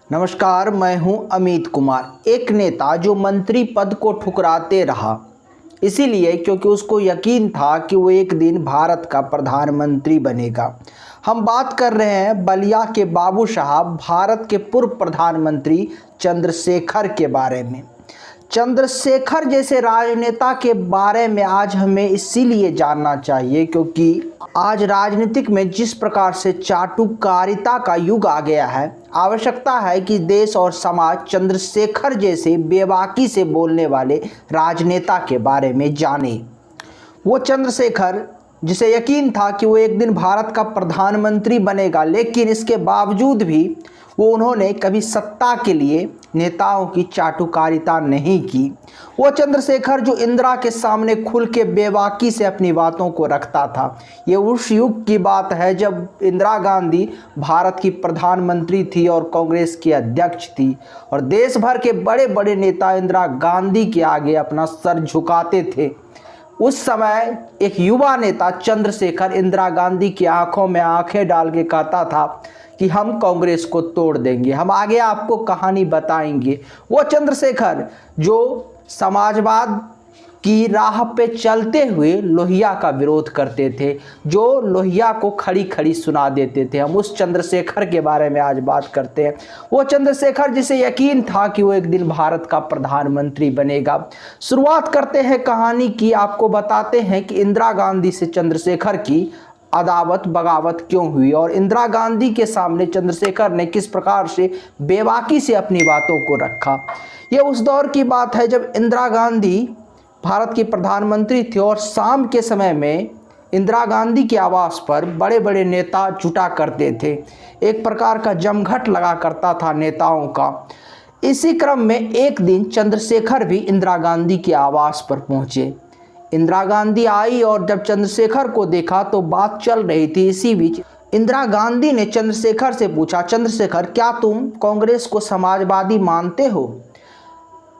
नमस्कार, मैं हूं अमित कुमार। एक नेता जो मंत्री पद को ठुकराते रहा, इसीलिए क्योंकि उसको यकीन था कि वो एक दिन भारत का प्रधानमंत्री बनेगा। हम बात कर रहे हैं बलिया के बाबू साहब, भारत के पूर्व प्रधानमंत्री चंद्रशेखर के बारे में। चंद्रशेखर जैसे राजनेता के बारे में आज हमें इसीलिए जानना चाहिए क्योंकि आज राजनीतिक में जिस प्रकार से चाटुकारिता का युग आ गया है, आवश्यकता है कि देश और समाज चंद्रशेखर जैसे बेबाकी से बोलने वाले राजनेता के बारे में जाने। वो चंद्रशेखर जिसे यकीन था कि वो एक दिन भारत का प्रधानमंत्री बनेगा, लेकिन इसके बावजूद भी उन्होंने कभी सत्ता के लिए नेताओं की चाटुकारिता नहीं की। वो चंद्रशेखर जो इंदिरा के सामने खुल के बेबाकी से अपनी बातों को रखता था। ये उस युग की बात है जब इंदिरा गांधी भारत की प्रधानमंत्री थी और कांग्रेस की अध्यक्ष थी, और देश भर के बड़े बड़े नेता इंदिरा गांधी के आगे अपना सर झुकाते थे। उस समय एक युवा नेता चंद्रशेखर इंदिरा गांधी की आंखों में आंखें डाल के कहता था कि हम कांग्रेस को तोड़ देंगे, हम आगे आपको कहानी बताएंगे। वो चंद्रशेखर जो समाजवाद की राह पे चलते हुए लोहिया का विरोध करते थे, जो लोहिया को खड़ी खड़ी सुना देते थे, हम उस चंद्रशेखर के बारे में आज बात करते हैं। वो चंद्रशेखर जिसे यकीन था कि वो एक दिन भारत का प्रधानमंत्री बनेगा। शुरुआत करते हैं कहानी की, आपको बताते हैं कि इंदिरा गांधी से चंद्रशेखर की अदावत बगावत क्यों हुई और इंदिरा गांधी के सामने चंद्रशेखर ने किस प्रकार से बेबाकी से अपनी बातों को रखा। ये उस दौर की बात है जब इंदिरा गांधी भारत की प्रधानमंत्री थी और शाम के समय में इंदिरा गांधी के आवास पर बड़े बड़े नेता जुटा करते थे। एक प्रकार का जमघट लगा करता था नेताओं का। इसी क्रम में एक दिन चंद्रशेखर भी इंदिरा गांधी के आवास पर पहुंचे। इंदिरा गांधी आई और जब चंद्रशेखर को देखा तो बात चल रही थी। इसी बीच इंदिरा गांधी ने चंद्रशेखर से पूछा, चंद्रशेखर क्या तुम कांग्रेस को समाजवादी मानते हो?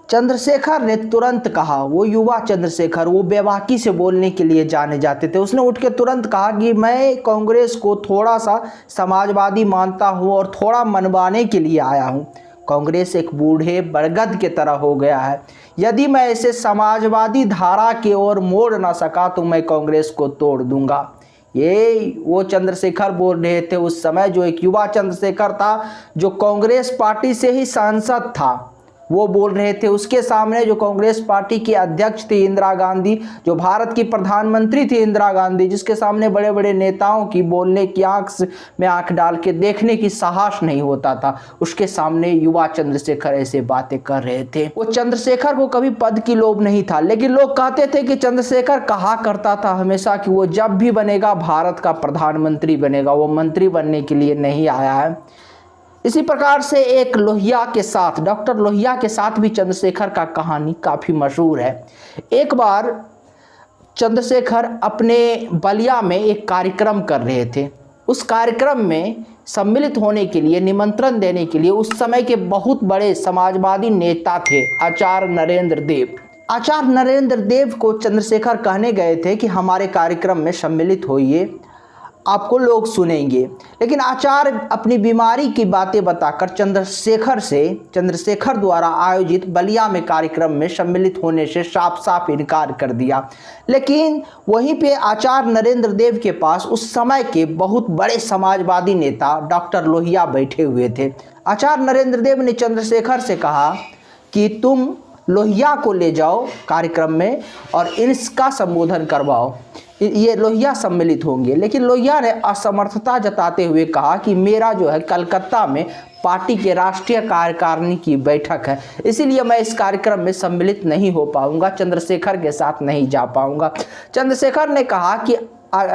चंद्रशेखर ने तुरंत कहा, वो युवा चंद्रशेखर वो बेबाकी से बोलने के लिए जाने जाते थे, उसने उठ के तुरंत कहा कि मैं कांग्रेस को थोड़ा सा समाजवादी मानता हूँ और थोड़ा मनवाने के लिए आया हूँ। कांग्रेस एक बूढ़े बरगद के तरह हो गया है, यदि मैं इसे समाजवादी धारा की ओर मोड़ ना सका तो मैं कांग्रेस को तोड़ दूंगा। ये वो चंद्रशेखर बोल रहे थे उस समय, जो एक युवा चंद्रशेखर था जो कांग्रेस पार्टी से ही सांसद था। वो बोल रहे थे उसके सामने जो कांग्रेस पार्टी की अध्यक्ष थी इंदिरा गांधी, जो भारत की प्रधानमंत्री थी इंदिरा गांधी, जिसके सामने बड़े बड़े नेताओं की बोलने की आंख में आंख डाल के देखने की साहस नहीं होता था, उसके सामने युवा चंद्रशेखर ऐसे बातें कर रहे थे। वो चंद्रशेखर को कभी पद की लोभ नहीं था, लेकिन लोग कहते थे कि चंद्रशेखर कहा करता था हमेशा कि वो जब भी बनेगा भारत का प्रधानमंत्री बनेगा, वो मंत्री बनने के लिए नहीं आया है। इसी प्रकार से एक लोहिया के साथ, डॉक्टर लोहिया के साथ भी चंद्रशेखर का कहानी काफ़ी मशहूर है। एक बार चंद्रशेखर अपने बलिया में एक कार्यक्रम कर रहे थे। उस कार्यक्रम में सम्मिलित होने के लिए, निमंत्रण देने के लिए उस समय के बहुत बड़े समाजवादी नेता थे आचार्य नरेंद्र देव। आचार्य नरेंद्र देव को चंद्रशेखर कहने गए थे कि हमारे कार्यक्रम में सम्मिलित होइए, आपको लोग सुनेंगे। लेकिन आचार्य अपनी बीमारी की बातें बताकर चंद्रशेखर द्वारा आयोजित बलिया में कार्यक्रम में सम्मिलित होने से साफ साफ इनकार कर दिया। लेकिन वहीं पे आचार्य नरेंद्र देव के पास उस समय के बहुत बड़े समाजवादी नेता डॉक्टर लोहिया बैठे हुए थे। आचार्य नरेंद्र देव ने चंद्रशेखर से कहा कि तुम लोहिया को ले जाओ कार्यक्रम में और इसका संबोधन करवाओ, ये लोहिया सम्मिलित होंगे। लेकिन लोहिया ने असमर्थता जताते हुए कहा कि मेरा जो है कलकत्ता में पार्टी के राष्ट्रीय कार्यकारिणी की बैठक है, इसीलिए मैं इस कार्यक्रम में सम्मिलित नहीं हो पाऊंगा, चंद्रशेखर के साथ नहीं जा पाऊंगा। चंद्रशेखर ने कहा कि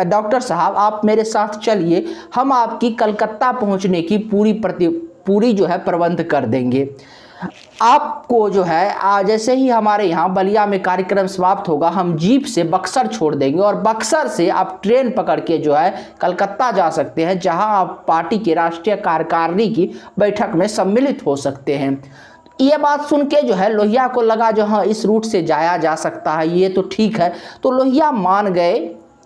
डॉक्टर साहब आप मेरे साथ चलिए, हम आपकी कलकत्ता पहुंचने की पूरी जो है प्रबंध कर देंगे। आपको जो है जैसे ही हमारे यहाँ बलिया में कार्यक्रम समाप्त होगा, हम जीप से बक्सर छोड़ देंगे और बक्सर से आप ट्रेन पकड़ के जो है कलकत्ता जा सकते हैं, जहां आप पार्टी की राष्ट्रीय कार्यकारिणी की बैठक में सम्मिलित हो सकते हैं। ये बात सुन के जो है लोहिया को लगा जो हाँ इस रूट से जाया जा सकता है, ये तो ठीक है। तो लोहिया मान गए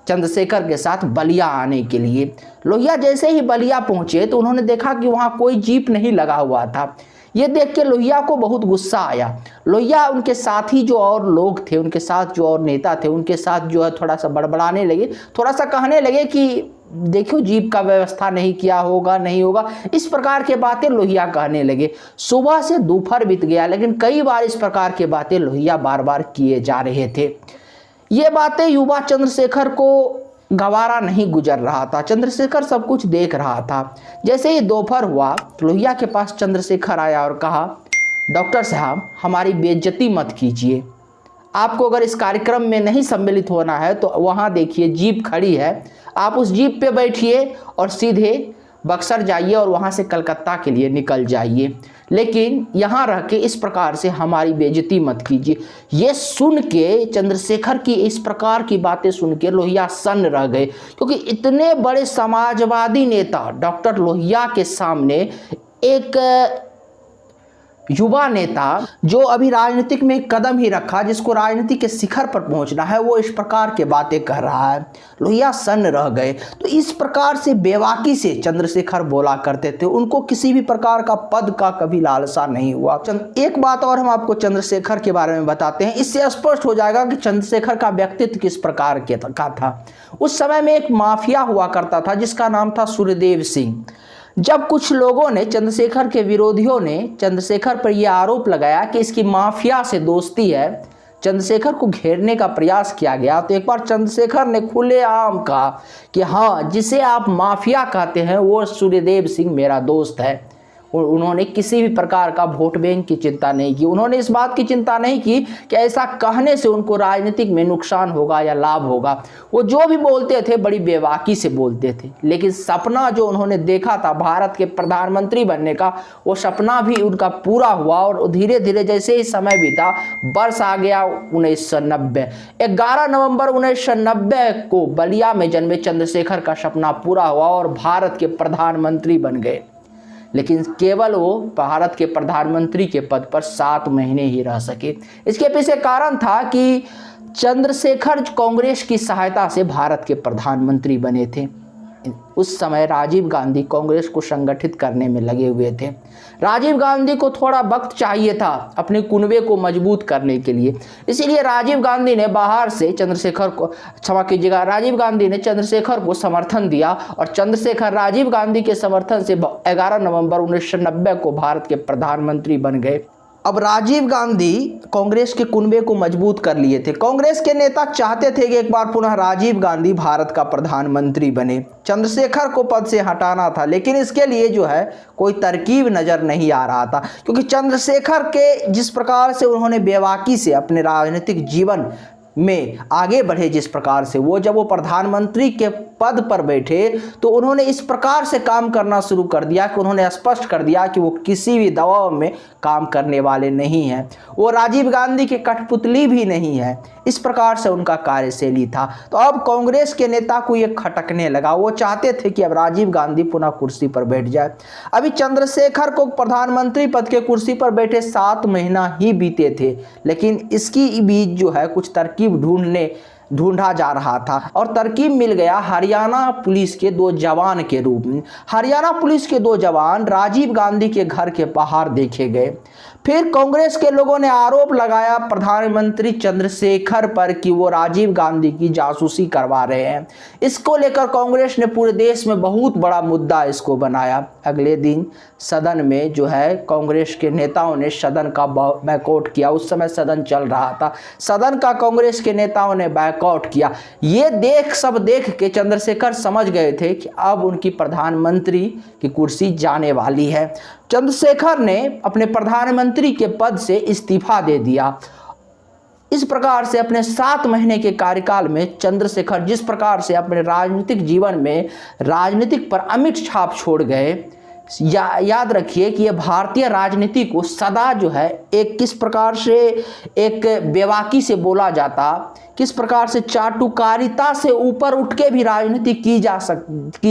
चंद्रशेखर के साथ बलिया आने के लिए। लोहिया जैसे ही बलिया पहुंचे तो उन्होंने देखा कि वहां कोई जीप नहीं लगा हुआ था। ये देख के लोहिया को बहुत गुस्सा आया। लोहिया उनके साथी जो और लोग थे, उनके साथ जो और नेता थे, उनके साथ जो है थोड़ा सा बड़बड़ाने लगे, थोड़ा सा कहने लगे कि देखो जीप का व्यवस्था नहीं किया होगा, नहीं होगा, इस प्रकार के बातें लोहिया कहने लगे। सुबह से दोपहर बीत गया, लेकिन कई बार इस प्रकार के बातें लोहिया बार बार किए जा रहे थे। ये बातें युवा चंद्रशेखर को गवारा नहीं गुजर रहा था। चंद्रशेखर सब कुछ देख रहा था। जैसे ही दोपहर हुआ तो लोहिया के पास चंद्रशेखर आया और कहा, डॉक्टर साहब हमारी बेइज्जती मत कीजिए। आपको अगर इस कार्यक्रम में नहीं सम्मिलित होना है तो वहाँ देखिए जीप खड़ी है, आप उस जीप पे बैठिए और सीधे बक्सर जाइए और वहाँ से कलकत्ता के लिए निकल जाइए, लेकिन यहाँ रह के इस प्रकार से हमारी बेइज्जती मत कीजिए। ये सुन के चंद्रशेखर की इस प्रकार की बातें सुन के लोहिया सन्न रह गए, क्योंकि इतने बड़े समाजवादी नेता डॉक्टर लोहिया के सामने एक युवा नेता जो अभी राजनीतिक में कदम ही रखा, जिसको राजनीति के शिखर पर पहुंचना है, वो इस प्रकार के बातें कर रहा है। लोहिया सन्न रह गए। तो इस प्रकार से बेबाकी से चंद्रशेखर बोला करते थे। उनको किसी भी प्रकार का पद का कभी लालसा नहीं हुआ। एक बात और हम आपको चंद्रशेखर के बारे में बताते हैं, इससे स्पष्ट हो जाएगा कि चंद्रशेखर का व्यक्तित्व किस प्रकार का था। उस समय में एक माफिया हुआ करता था जिसका नाम था सूर्यदेव सिंह। जब कुछ लोगों ने, चंद्रशेखर के विरोधियों ने चंद्रशेखर पर यह आरोप लगाया कि इसकी माफिया से दोस्ती है, चंद्रशेखर को घेरने का प्रयास किया गया, तो एक बार चंद्रशेखर ने खुलेआम कहा कि हाँ, जिसे आप माफिया कहते हैं वो सूर्यदेव सिंह मेरा दोस्त है। उन्होंने किसी भी प्रकार का वोट बैंक की चिंता नहीं की। उन्होंने इस बात की चिंता नहीं की कि ऐसा कहने से उनको राजनीतिक में नुकसान होगा या लाभ होगा। वो जो भी बोलते थे बड़ी बेबाकी से बोलते थे, लेकिन सपना जो उन्होंने देखा था भारत के प्रधानमंत्री बनने का, वो सपना भी उनका पूरा हुआ। और धीरे धीरे जैसे ही समय बीता, वर्ष आ गया 1990। 11 नवंबर 1990 को बलिया में जन्मे चंद्रशेखर का सपना पूरा हुआ और भारत के प्रधानमंत्री बन गए। लेकिन केवल वो भारत के प्रधानमंत्री के पद पर 7 महीने ही रह सके। इसके पीछे कारण था कि चंद्रशेखर कांग्रेस की सहायता से भारत के प्रधानमंत्री बने थे। उस समय राजीव गांधी कांग्रेस को संगठित करने में लगे हुए थे। राजीव गांधी को थोड़ा वक्त चाहिए था अपने कुनबे को मजबूत करने के लिए, इसीलिए राजीव गांधी ने बाहर से चंद्रशेखर को, क्षमा कीजिएगा, राजीव गांधी ने चंद्रशेखर को समर्थन दिया और चंद्रशेखर राजीव गांधी के समर्थन से 11 नवंबर 1990 को भारत के प्रधानमंत्री बन गए। अब राजीव गांधी कांग्रेस के कुनबे को मजबूत कर लिए थे। कांग्रेस के नेता चाहते थे कि एक बार पुनः राजीव गांधी भारत का प्रधानमंत्री बने। चंद्रशेखर को पद से हटाना था, लेकिन इसके लिए जो है कोई तरकीब नजर नहीं आ रहा था, क्योंकि चंद्रशेखर के जिस प्रकार से उन्होंने बेबाकी से अपने राजनीतिक जीवन में आगे बढ़े, जिस प्रकार से वो जब वो प्रधानमंत्री के पद पर बैठे तो उन्होंने इस प्रकार से काम करना शुरू कर दिया कि उन्होंने स्पष्ट कर दिया कि वो किसी भी दबाव में काम करने वाले नहीं हैं, वो राजीव गांधी की कठपुतली भी नहीं है। इस प्रकार से उनका कार्यशैली था। तो अब कांग्रेस के नेता को ये खटकने लगा। वो चाहते थे कि अब राजीव गांधी पुनः कुर्सी पर बैठ जाए। अभी चंद्रशेखर को प्रधानमंत्री पद के कुर्सी पर बैठे 7 महीना ही बीते थे, लेकिन इसकी बीच जो है कुछ तरकीब ढूंढा जा रहा था और तरकीब मिल गया हरियाणा पुलिस के 2 जवान के रूप में। हरियाणा पुलिस के 2 जवान राजीव गांधी के घर के बाहर देखे गए। फिर कांग्रेस के लोगों ने आरोप लगाया प्रधानमंत्री चंद्रशेखर पर कि वो राजीव गांधी की जासूसी करवा रहे हैं। इसको लेकर कांग्रेस ने पूरे देश में बहुत बड़ा मुद्दा इसको बनाया। अगले दिन सदन में जो है कांग्रेस के नेताओं ने सदन का बायकॉट किया। उस समय सदन चल रहा था, सदन का कांग्रेस के नेताओं ने बायकॉट किया। ये सब देख के चंद्रशेखर समझ गए थे कि अब उनकी प्रधानमंत्री की कुर्सी जाने वाली है। चंद्रशेखर ने अपने प्रधानमंत्री के पद से इस्तीफा दे दिया। इस प्रकार से अपने 7 महीने के कार्यकाल में चंद्रशेखर जिस प्रकार से अपने राजनीतिक जीवन में राजनीतिक पर अमिट छाप छोड़ गए याद रखिए कि ये भारतीय राजनीति को सदा जो है एक किस प्रकार से एक बेबाकी से बोला जाता, किस प्रकार से चाटुकारिता से ऊपर उठ के भी राजनीति की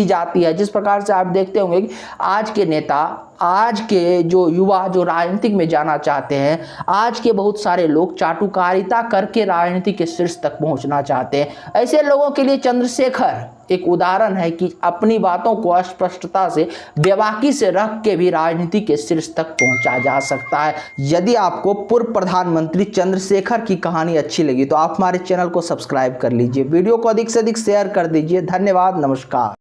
जाती है। जिस प्रकार से आप देखते होंगे कि आज के नेता, आज के जो युवा जो राजनीतिक में जाना चाहते हैं, आज के बहुत सारे लोग चाटुकारिता करके राजनीति के शीर्ष तक पहुंचना चाहते हैं। ऐसे लोगों के लिए चंद्रशेखर एक उदाहरण है कि अपनी बातों को स्पष्टता से बेबाकी से रख के भी राजनीति के शीर्ष तक पहुंचा जा सकता है। यदि आपको पूर्व प्रधानमंत्री चंद्रशेखर की कहानी अच्छी लगी तो आप हमारे चैनल को सब्सक्राइब कर लीजिए, वीडियो को अधिक से अधिक शेयर कर दीजिए। धन्यवाद, नमस्कार।